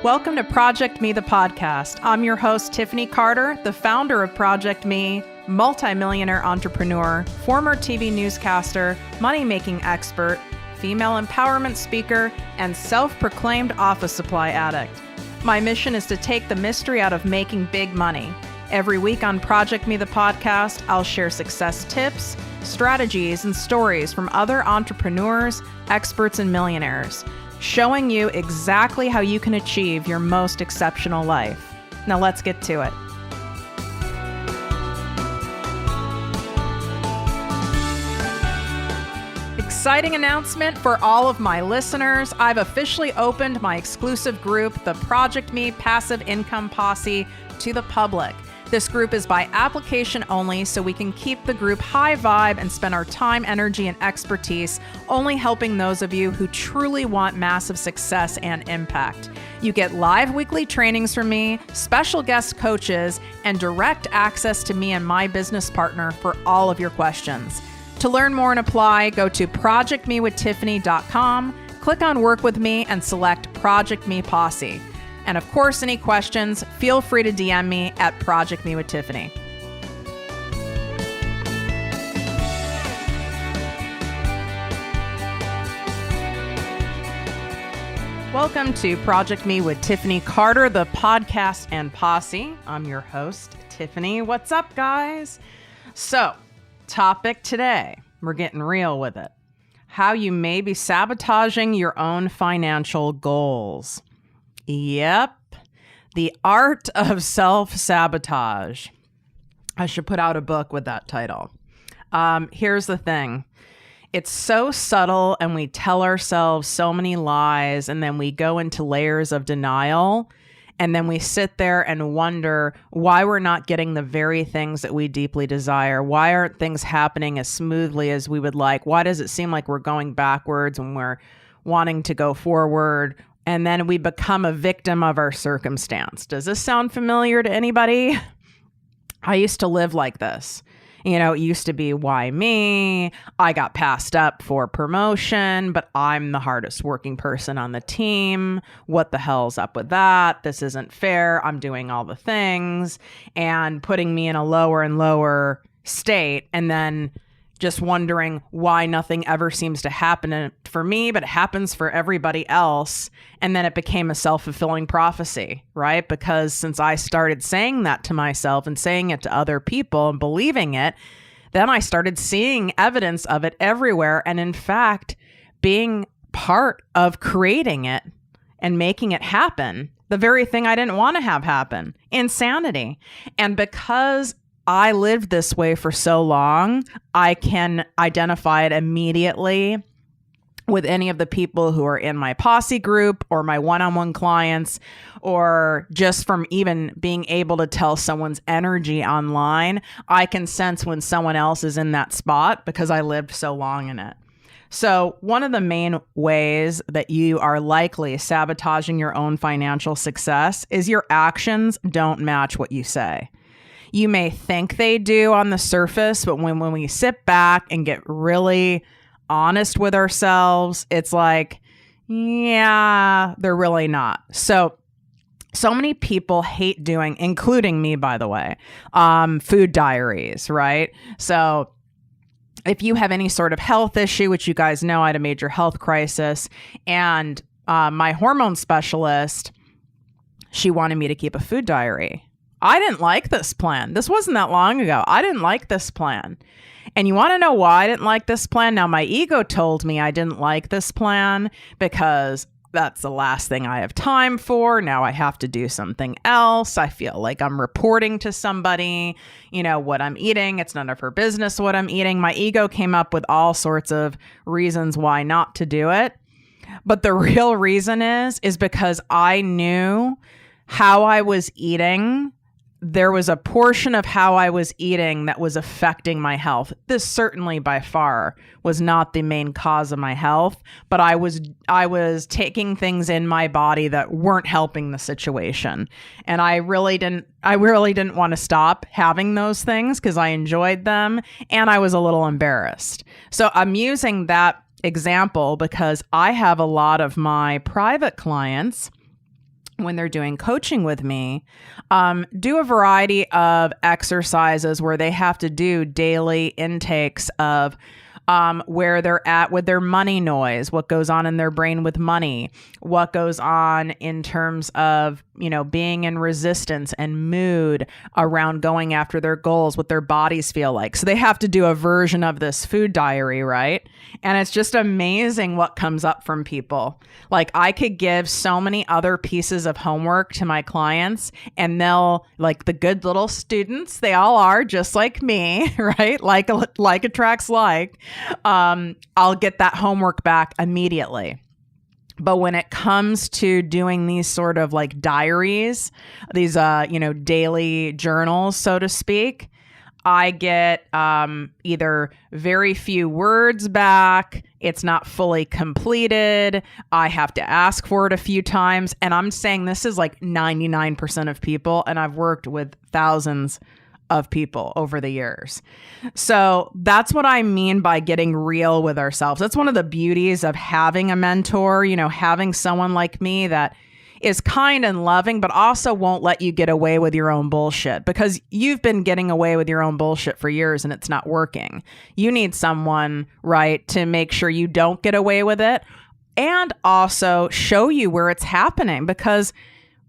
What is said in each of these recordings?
Welcome to ProjectME, the podcast. I'm your host, Tiffany Carter, the founder of ProjectME, multimillionaire entrepreneur, former TV newscaster, money-making expert, female empowerment speaker, and self-proclaimed office supply addict. My mission is to take the mystery out of making big money. Every week on ProjectME, the podcast, I'll share success tips, strategies, and stories from other entrepreneurs, experts, and millionaires, showing you exactly how you can achieve your most exceptional life. Now let's get to it. Exciting announcement for all of my listeners. I've officially opened my exclusive group, the ProjectME Passive Income Posse, to the public. This group is by application only, so we can keep the group high vibe and spend our time, energy, and expertise only helping those of you who truly want massive success and impact. You get live weekly trainings from me, special guest coaches, and direct access to me and my business partner for all of your questions. To learn more and apply, go to projectmewithtiffany.com, click on Work With Me, and select ProjectME Posse. And of course, any questions, feel free to DM me at ProjectME with Tiffany. Welcome to ProjectME with Tiffany Carter, the podcast and posse. I'm your host, Tiffany. What's up, guys? So, topic today, we're getting real with it. How you may be sabotaging your own financial goals. Yep. The art of self-sabotage. I should put out a book with that title. Here's the thing. It's so subtle and we tell ourselves so many lies, and then we go into layers of denial, and then we sit there and wonder why we're not getting the very things that we deeply desire. Why aren't things happening as smoothly as we would like? Why does it seem like we're going backwards when we're wanting to go forward? And then we become a victim of our circumstance. Does this sound familiar to anybody? I used to live like this. You know, it used to be, why me? I got passed up for promotion, but I'm the hardest working person on the team. What the hell's up with that? This isn't fair. I'm doing all the things, and putting me in a lower and lower state. And then just wondering why nothing ever seems to happen for me, but it happens for everybody else. And then it became a self-fulfilling prophecy, right? Because since I started saying that to myself and saying it to other people and believing it, then I started seeing evidence of it everywhere. And in fact, being part of creating it and making it happen, the very thing I didn't want to have happen, insanity. And because I lived this way for so long, I can identify it immediately with any of the people who are in my posse group or my one-on-one clients, or just from even being able to tell someone's energy online. I can sense when someone else is in that spot because I lived so long in it. So one of the main ways that you are likely sabotaging your own financial success is your actions don't match what you say. You may think they do on the surface, but when we sit back and get really honest with ourselves, it's like, yeah, they're really not. So many people hate doing, including me, by the way, food diaries, right? So if you have any sort of health issue, which you guys know, I had a major health crisis, and my hormone specialist, she wanted me to keep a food diary. I didn't like this plan. This wasn't that long ago. I didn't like this plan. And you want to know why I didn't like this plan? Now, my ego told me I didn't like this plan because that's the last thing I have time for. Now I have to do something else. I feel like I'm reporting to somebody, what I'm eating. It's none of her business what I'm eating. My ego came up with all sorts of reasons why not to do it. But the real reason is because I knew how I was eating. There was a portion of how I was eating that was affecting my health. This certainly by far was not the main cause of my health, but I was taking things in my body that weren't helping the situation. And I really didn't want to stop having those things because I enjoyed them and I was a little embarrassed. So I'm using that example because I have a lot of my private clients when they're doing coaching with me, do a variety of exercises where they have to do daily intakes of where they're at with their money noise, what goes on in their brain with money, what goes on in terms of, being in resistance and mood around going after their goals, what their bodies feel like. So they have to do a version of this food diary, right? And it's just amazing what comes up from people. Like, I could give so many other pieces of homework to my clients, and they'll, like the good little students, they all are just like me, right? Like attracts like. I'll get that homework back immediately. But when it comes to doing these sort of like diaries, these, daily journals, so to speak, I get either very few words back. It's not fully completed. I have to ask for it a few times. And I'm saying this is like 99% of people. And I've worked with thousands of people over the years. So that's what I mean by getting real with ourselves. That's one of the beauties of having a mentor, having someone like me that is kind and loving, but also won't let you get away with your own bullshit, because you've been getting away with your own bullshit for years and it's not working. You need someone, right, to make sure you don't get away with it and also show you where it's happening, because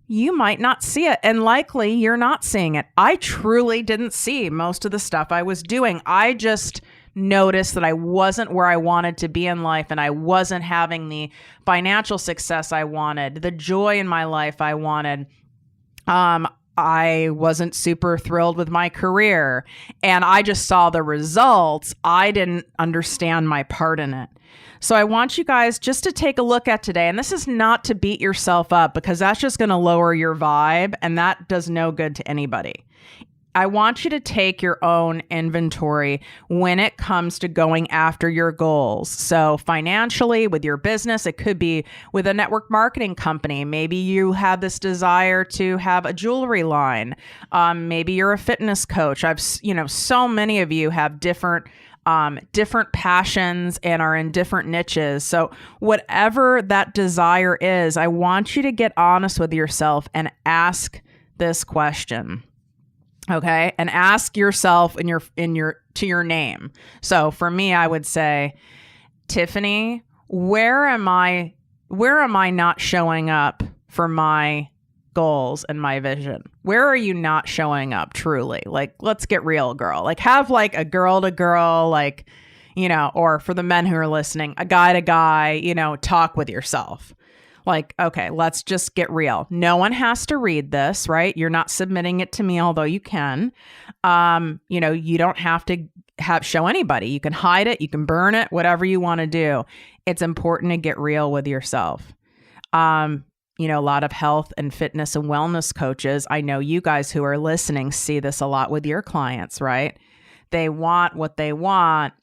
you might not see it, and likely you're not seeing it. I truly didn't see most of the stuff I was doing. I just noticed that I wasn't where I wanted to be in life, and I wasn't having the financial success I wanted, the joy in my life I wanted. I wasn't super thrilled with my career, and I just saw the results. I didn't understand my part in it. So I want you guys just to take a look at today, and this is not to beat yourself up, because that's just going to lower your vibe, and that does no good to anybody. I want you to take your own inventory when it comes to going after your goals. So financially, with your business, it could be with a network marketing company. Maybe you have this desire to have a jewelry line. Maybe you're a fitness coach. So many of you have different passions and are in different niches. So whatever that desire is, I want you to get honest with yourself and ask this question. Okay. And ask yourself to your name. So for me, I would say, Tiffany, where am I not showing up for my goals and my vision? Where are you not showing up truly? Like, let's get real, girl. Like, have like a girl to girl, like, or for the men who are listening, a guy to guy, talk with yourself. Like, okay, let's just get real. No one has to read this, right? You're not submitting it to me, although you can. You don't have to show anybody. You can hide it, you can burn it, whatever you want to do. It's important to get real with yourself. A lot of health and fitness and wellness coaches, I know you guys who are listening see this a lot with your clients, right? They want what they want,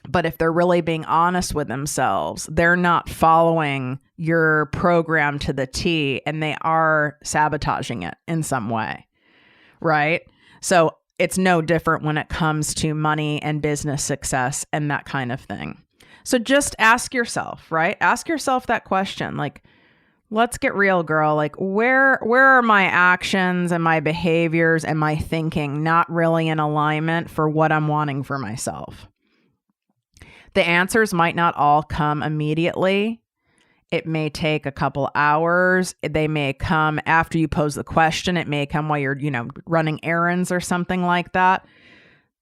but if they're really being honest with themselves, they're not following your program to the T, and they are sabotaging it in some way, right? So it's no different when it comes to money and business success and that kind of thing. So just ask yourself, right? Ask yourself that question, like, let's get real, girl. Like, where are my actions and my behaviors and my thinking not really in alignment for what I'm wanting for myself? The answers might not all come immediately. It may take a couple hours. They may come after you pose the question. It may come while you're, running errands or something like that.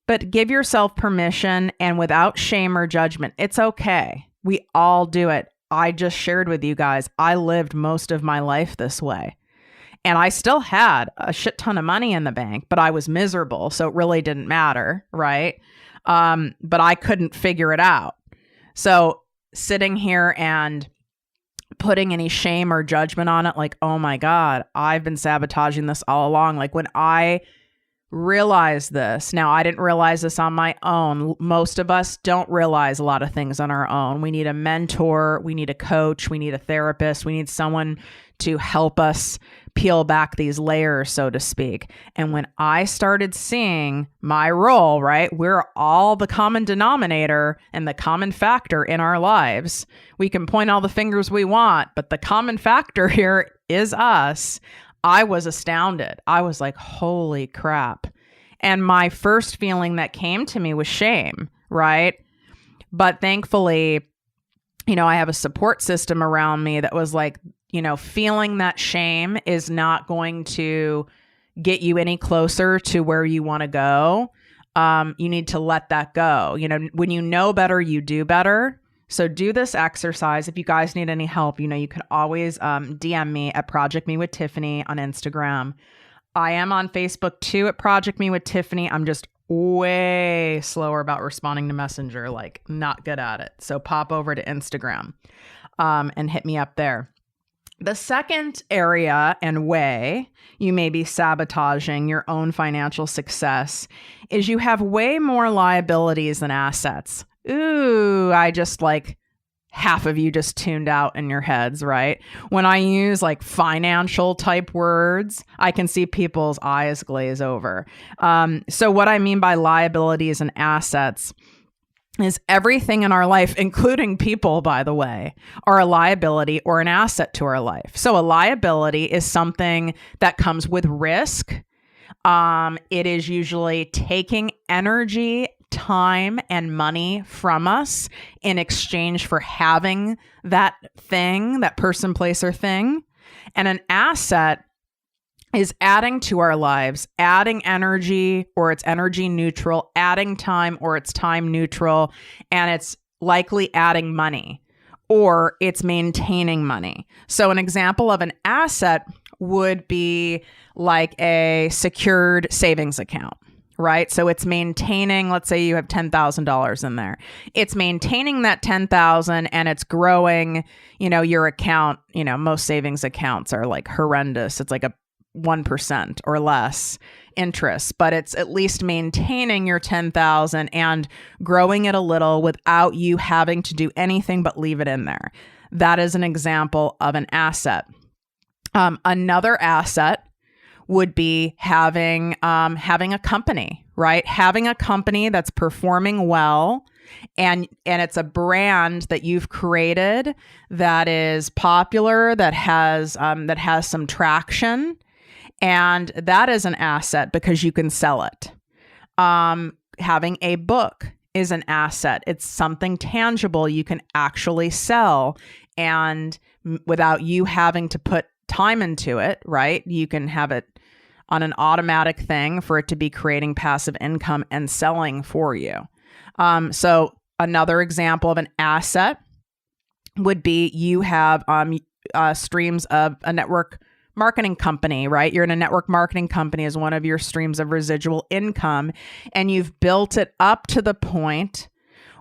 But give yourself permission, and without shame or judgment. It's okay. We all do it. I just shared with you guys, I lived most of my life this way. And I still had a shit ton of money in the bank, but I was miserable. So it really didn't matter, right? But I couldn't figure it out. So sitting here and putting any shame or judgment on it, like, oh my God, I've been sabotaging this all along. Like, when I realized this, now I didn't realize this on my own. Most of us don't realize a lot of things on our own. We need a mentor, we need a coach, we need a therapist, we need someone to help us peel back these layers, so to speak. And when I started seeing my role, right, we're all the common denominator and the common factor in our lives. We can point all the fingers we want, but the common factor here is us, I was astounded. I was like, holy crap. And my first feeling that came to me was shame, right? But thankfully, I have a support system around me that was like, feeling that shame is not going to get you any closer to where you want to go. You need to let that go. When you know better, you do better. So do this exercise. If you guys need any help, you can always DM me at ProjectME with Tiffany on Instagram. I am on Facebook too at ProjectME with Tiffany. I'm just way slower about responding to Messenger, like not good at it. So pop over to Instagram and hit me up there. The second area and way you may be sabotaging your own financial success is you have way more liabilities than assets. Ooh, I just like half of you just tuned out in your heads, right? When I use like financial type words, I can see people's eyes glaze over. So what I mean by liabilities and assets is everything in our life, including people, by the way, are a liability or an asset to our life. So a liability is something that comes with risk. It is usually taking energy, time, and money from us in exchange for having that thing, that person, place, or thing. And an asset is adding to our lives, adding energy or it's energy neutral, adding time or it's time neutral, and it's likely adding money or it's maintaining money. So an example of an asset would be like a secured savings account, right? So it's maintaining, let's say you have $10,000 in there. It's maintaining that $10,000 and it's growing, your account, most savings accounts are like horrendous. It's like a 1% or less interest, but it's at least maintaining your 10,000 and growing it a little without you having to do anything but leave it in there. That is an example of an asset. Another asset would be having a company, right? Having a company that's performing well and it's a brand that you've created that is popular, that has some traction. And that is an asset because you can sell it. Having a book is an asset. It's something tangible you can actually sell. And without you having to put time into it, right? You can have it on an automatic thing for it to be creating passive income and selling for you. So another example of an asset would be you have streams of a network marketing company, right? You're in a network marketing company as one of your streams of residual income, and you've built it up to the point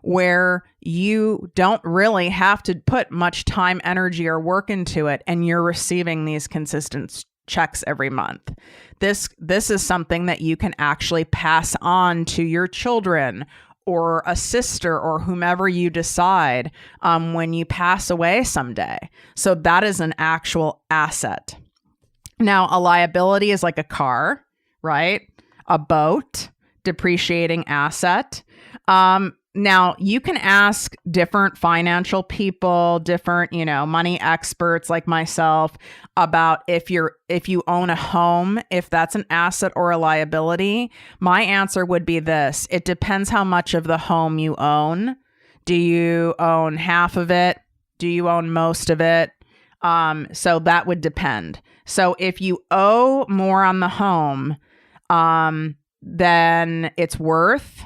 where you don't really have to put much time, energy, or work into it, and you're receiving these consistent checks every month. This is something that you can actually pass on to your children or a sister or whomever you decide when you pass away someday. So that is an actual asset. Now, a liability is like a car, right? A boat, depreciating asset. Now, you can ask different financial people, different, money experts like myself about if you own a home, if that's an asset or a liability. My answer would be this. It depends how much of the home you own. Do you own half of it? Do you own most of it? So that would depend. So if you owe more on the home than it's worth,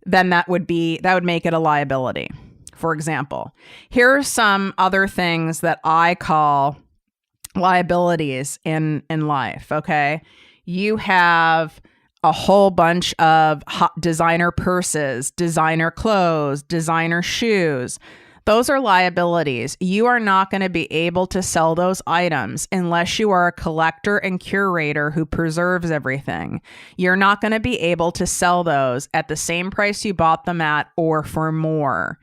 then that would make it a liability. For example, here are some other things that I call liabilities in life. Okay. You have a whole bunch of designer purses, designer clothes, designer shoes. Those are liabilities. You are not going to be able to sell those items unless you are a collector and curator who preserves everything. You're not going to be able to sell those at the same price you bought them at or for more.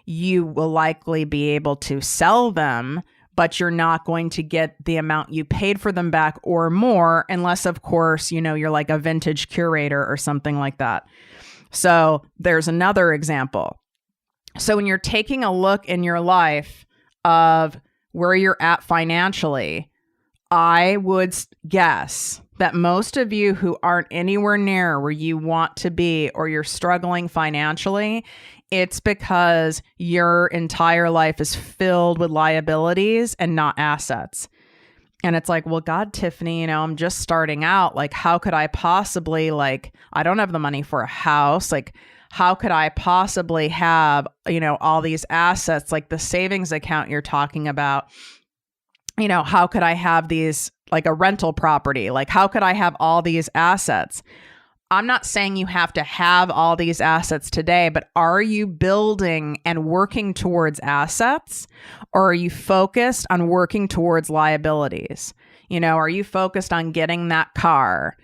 You will likely be able to sell them, but you're not going to get the amount you paid for them back or more unless, of course, you're like a vintage curator or something like that. So there's another example. So when you're taking a look in your life of where you're at financially, I would guess that most of you who aren't anywhere near where you want to be, or you're struggling financially, it's because your entire life is filled with liabilities and not assets. And it's like, well, God, Tiffany, I'm just starting out. Like, how could I possibly, I don't have the money for a house. Like, how could I possibly have, all these assets, like the savings account you're talking about? How could I have these, like a rental property? Like, how could I have all these assets? I'm not saying you have to have all these assets today, but are you building and working towards assets, or are you focused on working towards liabilities? Are you focused on getting that car,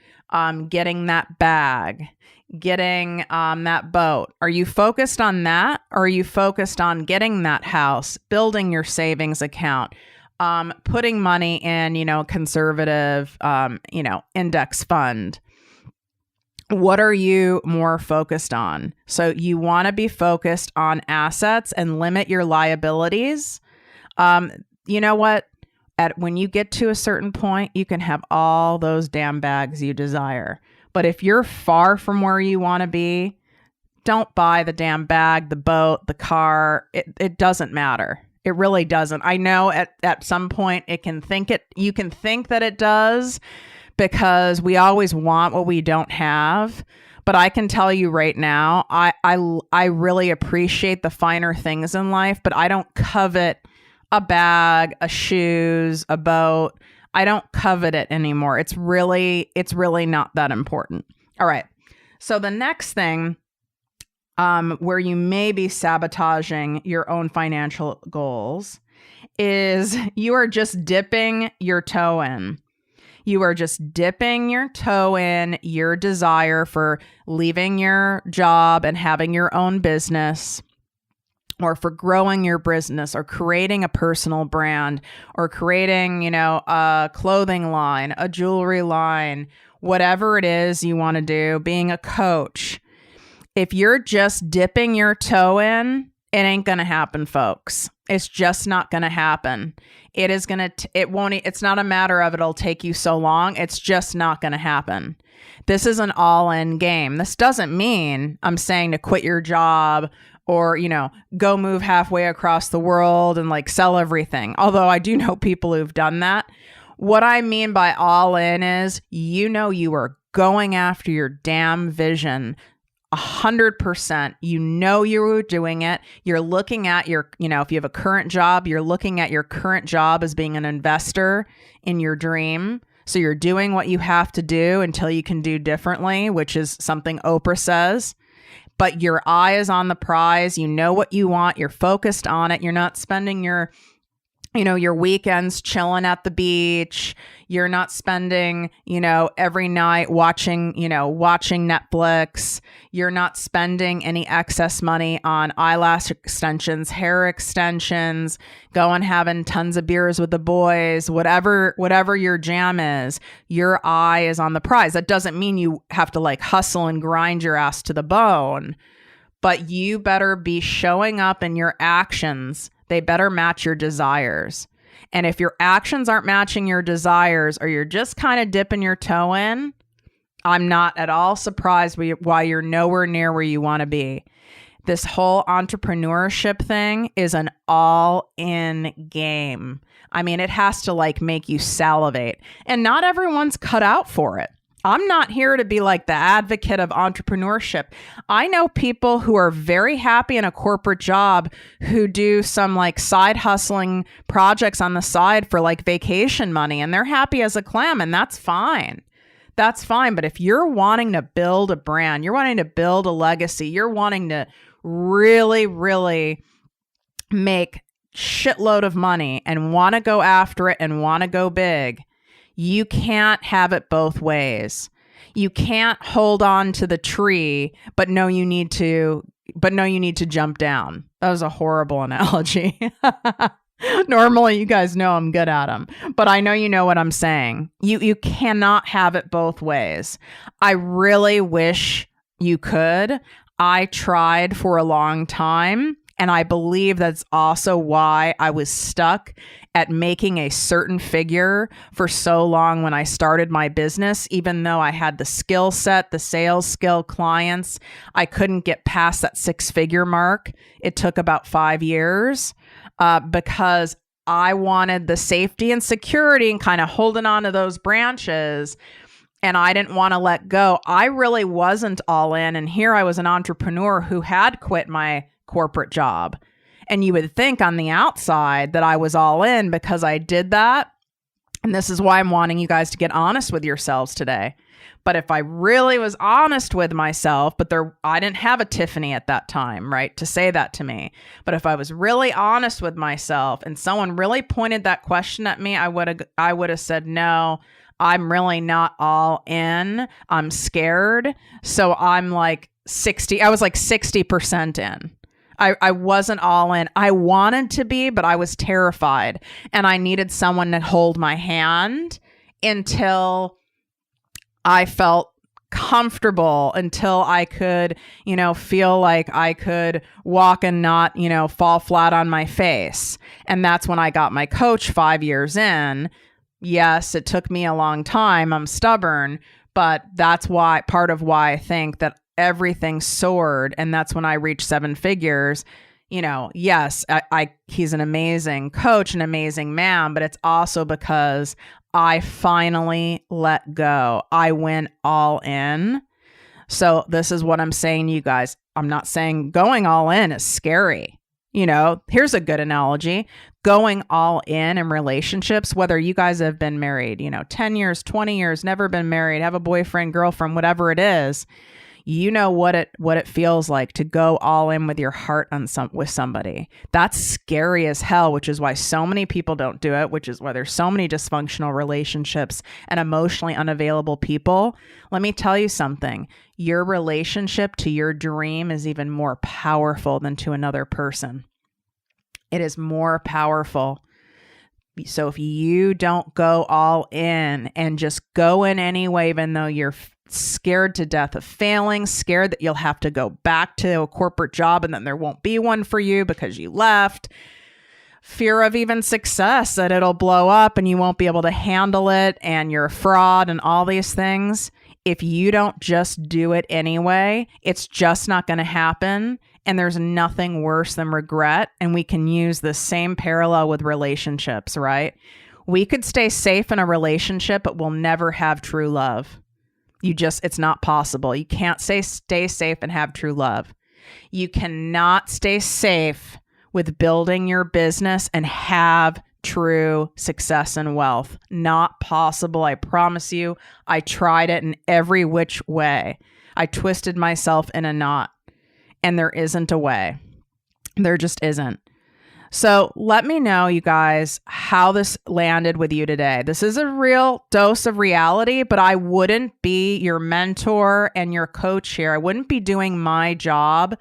getting that bag, getting that boat? Are you focused on that, or are you focused on getting that house, building your savings account, putting money in, conservative, index fund? What are you more focused on? So you want to be focused on assets and limit your liabilities. You know what? When you get to a certain point, you can have all those damn bags you desire. But if you're far from where you want to be, don't buy the damn bag, the boat, the car. It doesn't matter. It really doesn't. I know at some point you can think that it does, because we always want what we don't have. But I can tell you right now, I really appreciate the finer things in life, but I don't covet a bag, a shoes, a boat. I don't covet it anymore. It's really not that important. All right. So the next thing, where you may be sabotaging your own financial goals, is you are just dipping your toe in. You are just dipping your toe in your desire for leaving your job and having your own business, or for growing your business, or creating a personal brand, or creating, a clothing line, a jewelry line, whatever it is you want to do, being a coach. If you're just dipping your toe in, it ain't going to happen, folks. It's just not going to happen. It's not a matter of it'll take you so long. It's just not going to happen. This is an all-in game. This doesn't mean I'm saying to quit your job, or, go move halfway across the world and sell everything. Although I do know people who've done that. What I mean by all in is, you are going after your damn vision 100%. You were doing it. You're looking at your, if you have a current job, you're looking at your current job as being an investor in your dream. So you're doing what you have to do until you can do differently, which is something Oprah says. But your eye is on the prize. You know what you want. You're focused on it. You're not spending your weekends chilling at the beach. You're not spending, every night watching Netflix. You're not spending any excess money on eyelash extensions, hair extensions, going having tons of beers with the boys, whatever your jam is. Your eye is on the prize. That doesn't mean you have to hustle and grind your ass to the bone, but you better be showing up in your actions. They better match your desires. And if your actions aren't matching your desires, or you're just kind of dipping your toe in, I'm not at all surprised why you're nowhere near where you want to be. This whole entrepreneurship thing is an all-in game. I mean, it has to make you salivate. And not everyone's cut out for it. I'm not here to be the advocate of entrepreneurship. I know people who are very happy in a corporate job who do some side hustling projects on the side for vacation money, and they're happy as a clam, and that's fine. That's fine. But if you're wanting to build a brand, you're wanting to build a legacy, you're wanting to really, really make shitload of money and want to go after it and want to go big, you can't have it both ways. You can't hold on to the tree, but know you need to jump down. That was a horrible analogy. Normally, you guys know I'm good at them, but I know you know what I'm saying. You cannot have it both ways. I really wish you could. I tried for a long time, and I believe that's also why I was stuck at making a certain figure for so long when I started my business, even though I had the skill set, the sales skill, clients, I couldn't get past that 6-figure mark. It took about 5 years because I wanted the safety and security and kind of holding on to those branches. And I didn't want to let go. I really wasn't all in. And here I was an entrepreneur who had quit my corporate job. And you would think on the outside that I was all in because I did that. And this is why I'm wanting you guys to get honest with yourselves today. But if I really was honest with myself, I didn't have a Tiffany at that time, right, to say that to me. But if I was really honest with myself and someone really pointed that question at me, I would have said, no, I'm really not all in. I'm scared. So I'm like 60% in. I wasn't all in. I wanted to be, but I was terrified. And I needed someone to hold my hand until I felt comfortable, until I could, feel like I could walk and not, fall flat on my face. And that's when I got my coach 5 years in. Yes, it took me a long time. I'm stubborn, but that's part of why I think that everything soared. And that's when I reached 7 figures. Yes, he's an amazing coach, an amazing man, but it's also because I finally let go. I went all in. So this is what I'm saying to you guys. I'm not saying going all in is scary. Here's a good analogy. Going all in relationships, whether you guys have been married, 10 years, 20 years, never been married, have a boyfriend, girlfriend, whatever it is, what it feels like to go all in with your heart with somebody. That's scary as hell, which is why so many people don't do it, which is why there's so many dysfunctional relationships and emotionally unavailable people. Let me tell you something. Your relationship to your dream is even more powerful than to another person. It is more powerful. So if you don't go all in and just go in anyway, even though you're scared to death of failing, scared that you'll have to go back to a corporate job and then there won't be one for you because you left, fear of even success, that it'll blow up and you won't be able to handle it and you're a fraud and all these things. If you don't just do it anyway, it's just not going to happen. And there's nothing worse than regret. And we can use the same parallel with relationships, right? We could stay safe in a relationship, but we'll never have true love. It's not possible. You can't stay safe and have true love. You cannot stay safe with building your business and have true success and wealth. Not possible. I promise you. I tried it in every which way. I twisted myself in a knot, and there isn't a way. There just isn't. So let me know, you guys, how this landed with you today. This is a real dose of reality, but I wouldn't be your mentor and your coach here. I wouldn't be doing my job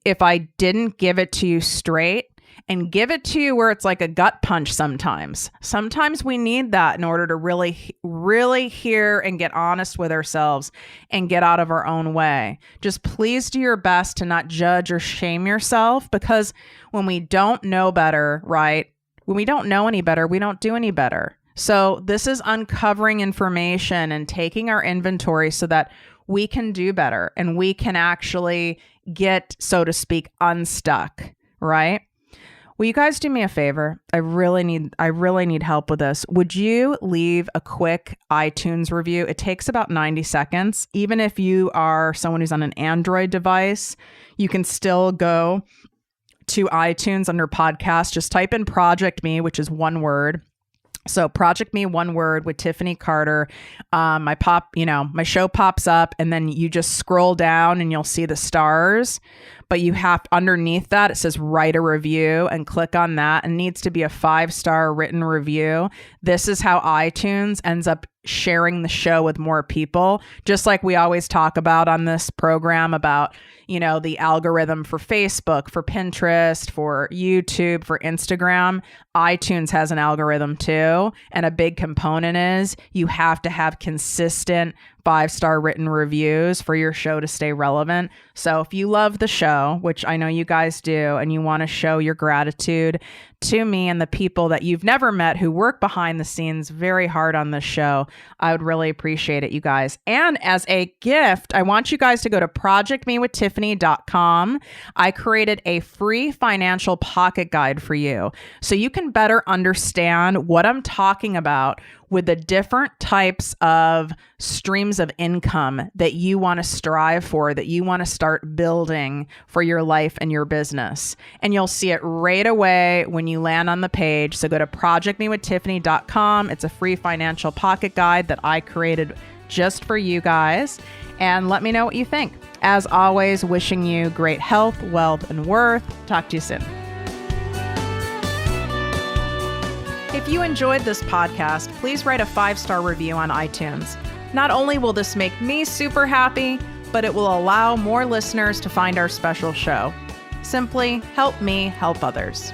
if I didn't give it to you straight and give it to you where it's like a gut punch sometimes. Sometimes we need that in order to really, really hear and get honest with ourselves and get out of our own way. Just please do your best to not judge or shame yourself, because when we don't know better, right? When we don't know any better, we don't do any better. So this is uncovering information and taking our inventory so that we can do better and we can actually get, so to speak, unstuck, right? Will you guys do me a favor? I really need help with this. Would you leave a quick iTunes review? It takes about 90 seconds. Even if you are someone who's on an Android device, you can still go to iTunes under podcast. Just type in ProjectME, which is one word. So ProjectME, one word, with Tiffany Carter. My show pops up, and then you just scroll down and you'll see the stars. But you have, underneath that, it says write a review, and click on that. It needs to be a 5-star written review. This is how iTunes ends up sharing the show with more people. Just like we always talk about on this program about, the algorithm for Facebook, for Pinterest, for YouTube, for Instagram. iTunes has an algorithm too. And a big component is you have to have consistent 5-star written reviews for your show to stay relevant. So if you love the show, which I know you guys do, and you want to show your gratitude to me and the people that you've never met who work behind the scenes very hard on this show, I would really appreciate it, you guys. And as a gift, I want you guys to go to ProjectMeWithTiffany.com. I created a free financial pocket guide for you so you can better understand what I'm talking about with the different types of streams of income that you want to strive for, that you want to start building for your life and your business. And you'll see it right away when you land on the page. So go to ProjectMeWithTiffany.com. It's a free financial pocket guide that I created just for you guys. And let me know what you think. As always, wishing you great health, wealth, and worth. Talk to you soon. If you enjoyed this podcast, please write a 5-star review on iTunes. Not only will this make me super happy, but it will allow more listeners to find our special show. Simply help me help others.